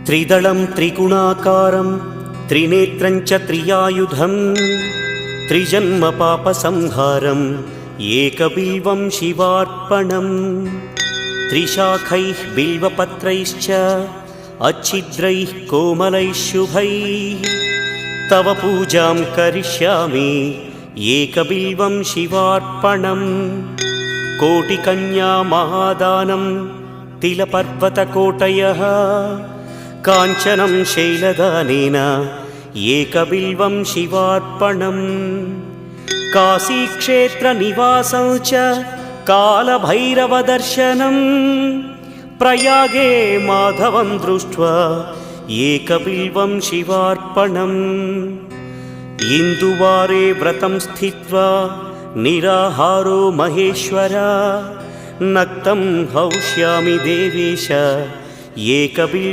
त्रिदलं त्रिगुणाकारं त्रिनेत्रं च त्रियायुधं त्रिजन्म पापसंहारम् एकबिल्वं शिवार्पणम् त्रिशाखैः बिल्वपत्रैश्च अच्छिद्रैः कोमलैः शुभैः तव पूजां करिष्यामि एकबिल्वं शिवार्पणम् कोटिकन्या महादानं तिलपर्वतकोटयः काञ्चनं शैलदानेन एकबिल्वं शिवार्पणम् काशीक्षेत्रनिवासं च कालभैरवदर्शनं प्रयागे माधवं दृष्ट्वा एकबिल्वं शिवार्पणम् इन्दुवारे व्रतं स्थित्वा निराहारो महेश्वर नक्तं हौष्यामि देवेश एकबिल्वं